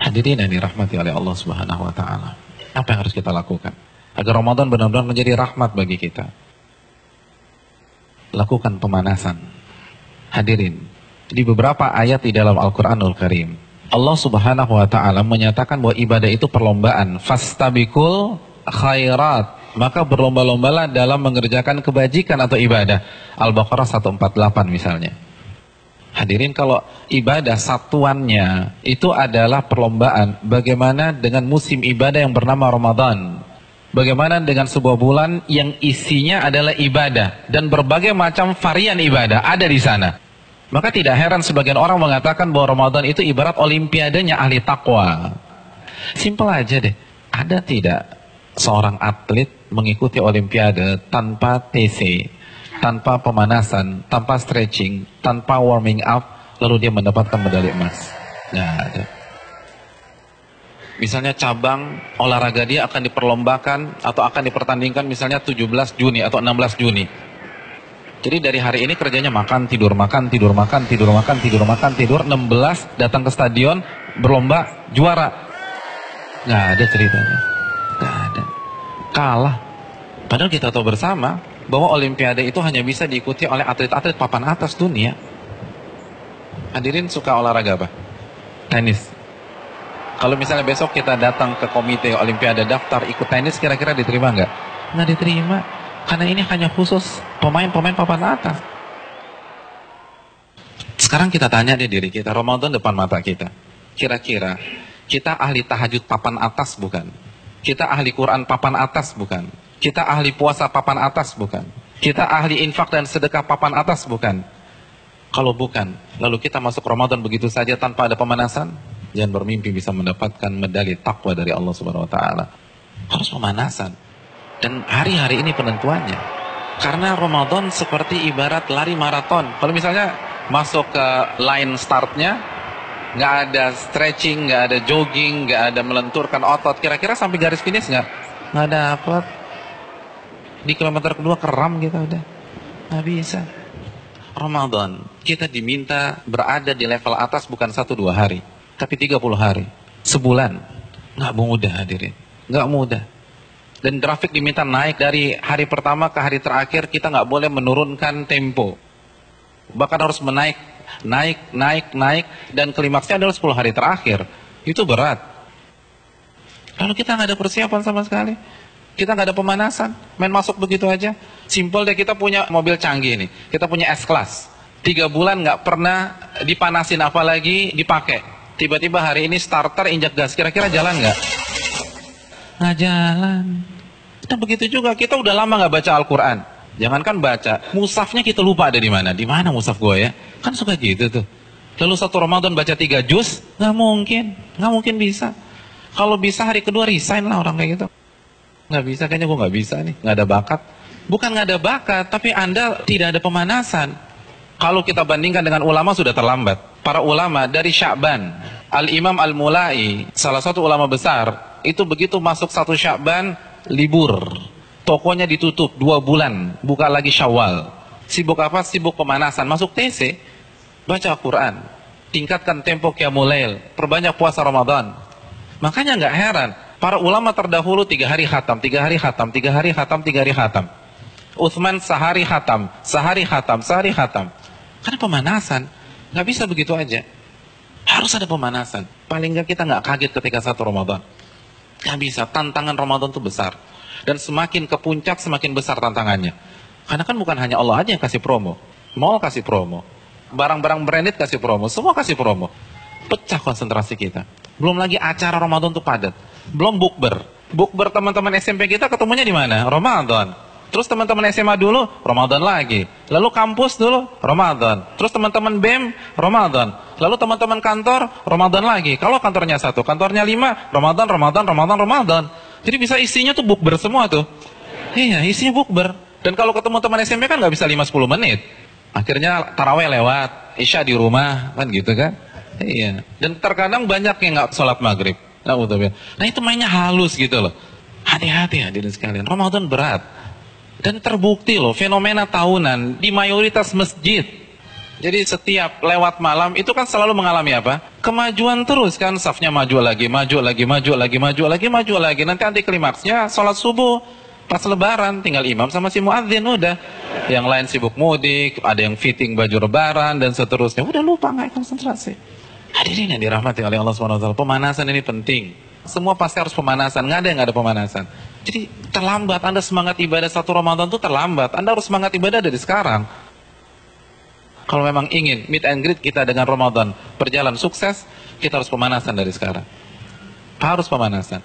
Hadirin yang dirahmati oleh Allah Subhanahu wa taala. Apa yang harus kita lakukan agar Ramadan benar-benar menjadi rahmat bagi kita? Lakukan pemanasan. Hadirin, di beberapa ayat di dalam Al-Qur'anul Karim, Allah Subhanahu wa taala menyatakan bahwa ibadah itu perlombaan. Fastabiqul khairat, maka berlomba-lombalah dalam mengerjakan kebajikan atau ibadah. Al-Baqarah 148 misalnya. Hadirin, kalau ibadah satuannya itu adalah perlombaan, bagaimana dengan musim ibadah yang bernama Ramadan? Bagaimana dengan sebuah bulan yang isinya adalah ibadah dan berbagai macam varian ibadah ada di sana? Maka tidak heran sebagian orang mengatakan bahwa Ramadan itu ibarat olimpiadenya ahli takwa. Simpel aja deh. Ada tidak seorang atlet mengikuti olimpiade tanpa TC, tanpa pemanasan, tanpa stretching, tanpa warming up, lalu dia mendapatkan medali emas? Nggak ada. Misalnya cabang olahraga dia akan diperlombakan atau akan dipertandingkan misalnya 17 Juni atau 16 Juni. Jadi dari hari ini kerjanya makan, tidur, makan, tidur, makan, tidur, makan, tidur, makan, tidur. 16 datang ke stadion, berlomba, juara. Nggak ada ceritanya. Nggak ada. Kalah. Padahal kita tahu bersama bahwa olimpiade itu hanya bisa diikuti oleh atlet-atlet papan atas dunia. Hadirin suka olahraga apa? Tenis. Kalau misalnya besok kita datang ke komite olimpiade daftar ikut tenis, kira-kira diterima nggak? Nggak diterima. Karena ini hanya khusus pemain-pemain papan atas. Sekarang kita tanya deh diri kita, Ramadan depan mata kita. Kira-kira kita ahli tahajud papan atas bukan? Kita ahli Quran papan atas bukan? Kita ahli puasa papan atas bukan? Kita ahli infak dan sedekah papan atas bukan? Kalau bukan, lalu kita masuk Ramadan begitu saja tanpa ada pemanasan? Jangan bermimpi bisa mendapatkan medali takwa dari Allah Subhanahu wa taala. Harus pemanasan. Dan hari-hari ini penentuannya. Karena Ramadan seperti ibarat lari maraton. Kalau misalnya masuk ke line startnya, nggak ada stretching, nggak ada jogging, nggak ada melenturkan otot, kira-kira sampai garis finish nggak dapat. Di kilometer kedua keram kita udah, nggak bisa. Ramadan kita diminta berada di level atas bukan 1-2 hari, tapi 30 hari, sebulan. Nggak mudah hadirin, nggak mudah. Dan grafik diminta naik dari hari pertama ke hari terakhir, kita nggak boleh menurunkan tempo. Bahkan harus naik, dan klimaksnya adalah 10 hari terakhir. Itu berat. Lalu kita nggak ada persiapan sama sekali. Kita nggak ada pemanasan, main masuk begitu aja. Simpel deh, kita punya mobil canggih nih, kita punya S-Class. 3 bulan nggak pernah dipanasin, apalagi dipakai. Tiba-tiba hari ini starter injak gas, kira-kira jalan nggak? Nggak jalan. Nah begitu juga, kita udah lama nggak baca Al-Quran. Jangankan baca, mushafnya kita lupa ada di mana. Di mana mushaf gue ya? Kan suka gitu tuh. Lalu satu Ramadan baca 3 juz, nggak mungkin bisa. Kalau bisa hari kedua resign lah orang kayak gitu. Nggak bisa, kayaknya gue nggak bisa nih, nggak ada bakat. Bukan nggak ada bakat, tapi Anda tidak ada pemanasan. Kalau kita bandingkan dengan ulama sudah terlambat. Para ulama dari Sya'ban, Al-Imam Al-Mulai, salah satu ulama besar, itu begitu masuk 1 Sya'ban, libur. Tokonya ditutup 2 bulan, buka lagi Syawal. Sibuk apa? Sibuk pemanasan. Masuk TC, baca Al-Quran, tingkatkan tempo Qiyamul Lail, perbanyak puasa Ramadan. Makanya nggak heran, para ulama terdahulu 3 hari khatam, 3 hari khatam, 3 hari khatam, 3 hari khatam. Utsman sehari khatam, sehari khatam, sehari khatam. Karena pemanasan, nggak bisa begitu aja. Harus ada pemanasan. Paling nggak kita nggak kaget ketika 1 Ramadan. Nggak bisa, tantangan Ramadan itu besar. Dan semakin ke puncak, semakin besar tantangannya. Karena kan bukan hanya Allah aja yang kasih promo. Mall kasih promo. Barang-barang branded kasih promo. Semua kasih promo. Pecah konsentrasi kita. Belum lagi acara Ramadan itu padat. Belum bukber. Bukber teman-teman SMP kita ketemunya di mana? Ramadan. Terus teman-teman SMA dulu, Ramadan lagi. Lalu kampus dulu, Ramadan. Terus teman-teman BEM, Ramadan. Lalu teman-teman kantor, Ramadan lagi. Kalau kantornya 1, kantornya 5, Ramadan. Jadi bisa isinya tuh bukber semua tuh. Iya, isinya bukber. Dan kalau ketemu teman SMP kan nggak bisa 5-10 menit. Akhirnya taraweh lewat, Isya di rumah, kan gitu kan. Iya. Dan terkadang banyak yang nggak sholat maghrib. Nah itu mainnya halus gitu loh. Hati-hati hadirin sekalian, Ramadan berat. Dan terbukti loh, fenomena tahunan di mayoritas masjid. Jadi setiap lewat malam itu kan selalu mengalami apa? Kemajuan terus kan, safnya maju lagi, maju lagi, maju lagi, maju lagi, maju lagi. Nanti anti klimaksnya sholat subuh pas lebaran, tinggal imam sama si muadzin udah. Yang lain sibuk mudik, ada yang fitting baju lebaran dan seterusnya. Udah lupa, nggak konsentrasi. Hadirin yang dirahmati oleh Allah SWT, pemanasan ini penting. Semua pasti harus pemanasan, nggak ada yang nggak ada pemanasan. Jadi terlambat, Anda semangat ibadah satu Ramadan itu terlambat. Anda harus semangat ibadah dari sekarang. Kalau memang ingin meet and greet kita dengan Ramadan berjalan sukses, kita harus pemanasan dari sekarang. Harus pemanasan.